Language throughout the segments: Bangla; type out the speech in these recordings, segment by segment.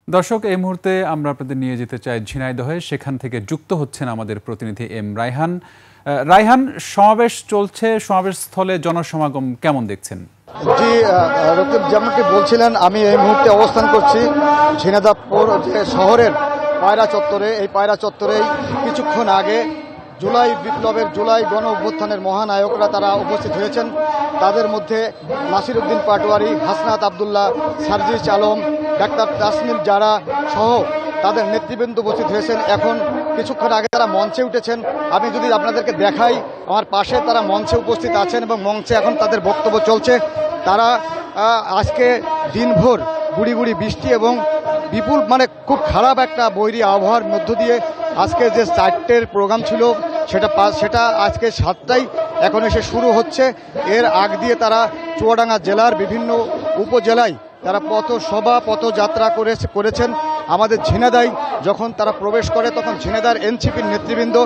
দর্শক, এই মুহূর্তে আমরা আপনাদের নিয়ে যেতে চাই ঝিনাইদহে। সেখান থেকে যুক্ত হচ্ছেন আমাদের প্রতিনিধি এম রায়হান। রায়হান, সমাবেশ চলছে, সমাবেশ স্থলে জনসমাগম কেমন দেখছেন? জি রকিব, যেমনটি বলছিলেন, আমি এই মুহূর্তে অবস্থান করছি ঝিনাইদহ শহরের পায়রা চত্বরে। এই পায়রা চত্বরেই কিছুক্ষণ আগে জুলাই বিপ্লবের, জুলাই গণ অভ্যুত্থানের মহানায়করা তারা উপস্থিত হয়েছেন। তাদের মধ্যে নাসির উদ্দিন পাটোয়ারি, হাসনাত আবদুল্লাহ, সার্জিস আলম, ডাক্তার তাসনিম জারা সহ তাদের নেতৃবৃন্দ উপস্থিত হয়েছেন। এখন কিছুক্ষণ আগে তারা মঞ্চে উঠেছেন। আমি যদি আপনাদেরকে দেখাই, আমার পাশে তারা মঞ্চে উপস্থিত আছেন এবং মঞ্চে এখন তাদের বক্তব্য চলছে। তারা আজকে দিনভর গুড়ি গুড়ি বৃষ্টি এবং বিপুল খুব খারাপ একটা বৈরী আবহাওয়ার মধ্য দিয়ে আজকে যে 4টের প্রোগ্রাম ছিল সেটা আজকে 7টায় এখন এসে শুরু হচ্ছে। এর আগ দিয়ে তারা চুয়াডাঙ্গা জেলার বিভিন্ন উপজেলায় তারা পথসভা, পথযাত্রা করেছেন। আমাদের ঝিনাইদহে যখন তারা প্রবেশ করে তখন ঝিনাইদহের এনসিপির নেতৃবৃন্দ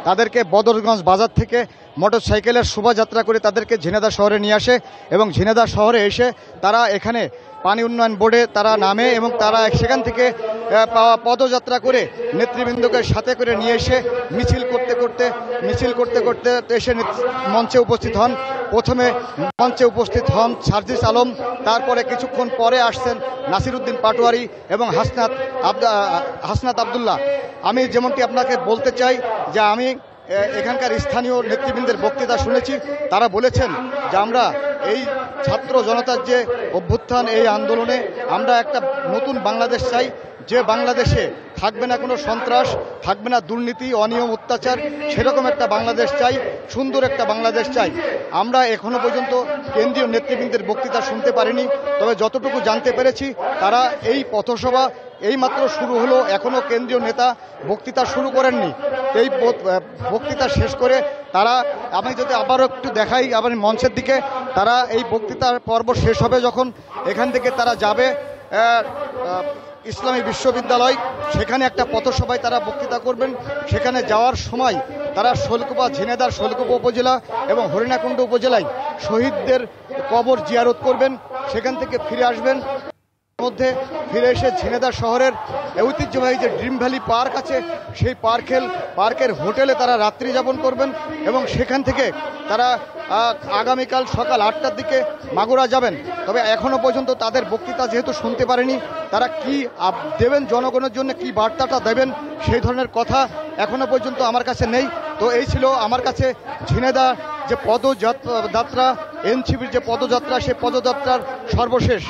তাদেরকে বদরগঞ্জ বাজার থেকে মোটরসাইকেলের শোভাযাত্রা করে তাদেরকে ঝিনাইদহ শহরে নিয়ে আসে এবং ঝিনাইদহ শহরে এসে তারা এখানে পানি উন্নয়ন বোর্ডে তারা নামে এবং তারা সেখান থেকে পদযাত্রা করে নেতৃবৃন্দকে সাথে করে নিয়ে এসে মিছিল করতে করতে এসে মঞ্চে উপস্থিত হন। প্রথমে মঞ্চে উপস্থিত হন সার্জিস আলম, তারপরে কিছুক্ষণ পরে আসছেন নাসির উদ্দিন পাটোয়ারি এবং হাসনাত আবদুল্লাহ। আমি যেমনটি আপনাকে বলতে চাই যে আমি এখানকার স্থানীয় নেতৃবৃন্দের বক্তৃতা শুনেছি। তারা বলেছেন যে আমরা এই ছাত্র জনতার যে অভ্যুত্থান, এই আন্দোলনে আমরা একটা নতুন বাংলাদেশ চাই, যে বাংলাদেশে থাকবে না কোনো সন্ত্রাস, থাকবে না দুর্নীতি, অনিয়ম, অত্যাচার, সেরকম একটা বাংলাদেশ চাই, সুন্দর একটা বাংলাদেশ চাই। আমরা এখনো পর্যন্ত কেন্দ্রীয় নেতৃবৃন্দের বক্তৃতা শুনতে পারিনি, তবে যতটুকু জানতে পেরেছি তারা এই পথসভা এইমাত্র শুরু হলো, এখনো কেন্দ্রীয় নেতা বক্তৃতা শুরু করেননি। এই বক্তৃতা শেষ করে তারা, আমি যদি আবারও একটু দেখাই আবার মঞ্চের দিকে, তারা এই বক্তৃতার পর্ব শেষ হবে যখন এখান থেকে তারা যাবে ইসলামী বিশ্ববিদ্যালয়, সেখানে একটা পথসভায় তারা বক্তৃতা করবেন। সেখানে যাওয়ার সময় তারা ঝিনাইদহ শৈলকুপা উপজেলা এবং হরিণাকুণ্ড উপজেলায় শহীদদের কবর জিয়ারত করবেন। সেখান থেকে ফিরে আসবেন, মধ্যে ফিরে এসে ঝিনাইদহ শহরের ঐতিহ্যবাহী যে ড্রিম ভ্যালি পার্ক আছে সেই পার্কের হোটেলে তারা রাত্রি যাপন করবেন এবং সেখান থেকে তারা আগামীকাল সকাল 8টার দিকে মাগুরা যাবেন। তবে এখনো পর্যন্ত তাদের বক্তৃতা যেহেতু শুনতে পারেনি, তারা কি দেবেন জনগণের জন্য, কি বার্তাটা দেবেন, সেই ধরনের কথা এখনো পর্যন্ত আমার কাছে নেই। তো এই ছিল আমার কাছে ঝিনাইদহ যে পদযাত্রা, এনসিপির যে পদযাত্রা, সেই পদযাত্রার সর্বশেষ।